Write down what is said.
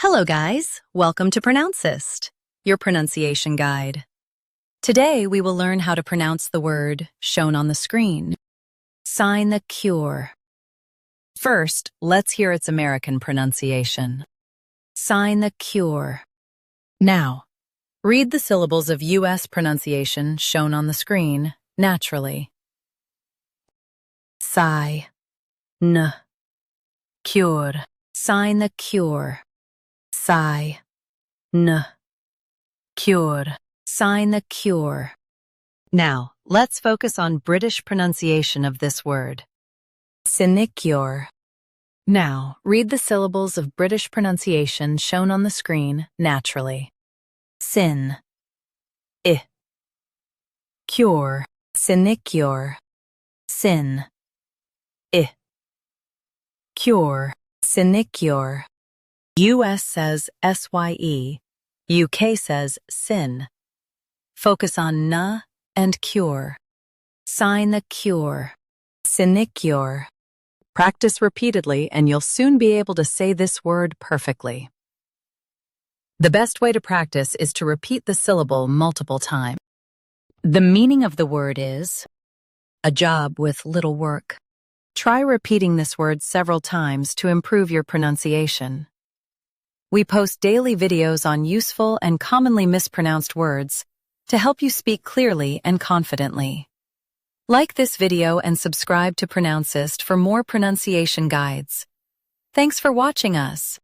Hello guys, welcome to Pronouncist, your pronunciation guide. Today we will learn how to pronounce the word shown on the screen. SINECURE. First, let's hear its American pronunciation. SINECURE. Now, read the syllables of U.S. pronunciation shown on the screen naturally. SINECURE. SINECURE. SINECURE. SINECURE. Now, let's focus on British pronunciation of this word. SINECURE. Now, read the syllables of British pronunciation shown on the screen naturally. Sin. I. Cure. SINECURE. Sin. I. Cure. SINECURE. US says SYE. UK says sin. Focus on na and cure. SINECURE. SINECURE. Practice repeatedly and you'll soon be able to say this word perfectly. The best way to practice is to repeat the syllable multiple times. The meaning of the word is a job with little work. Try repeating this word several times to improve your pronunciation. We post daily videos on useful and commonly mispronounced words to help you speak clearly and confidently. Like this video and subscribe to Pronouncist for more pronunciation guides. Thanks for watching us.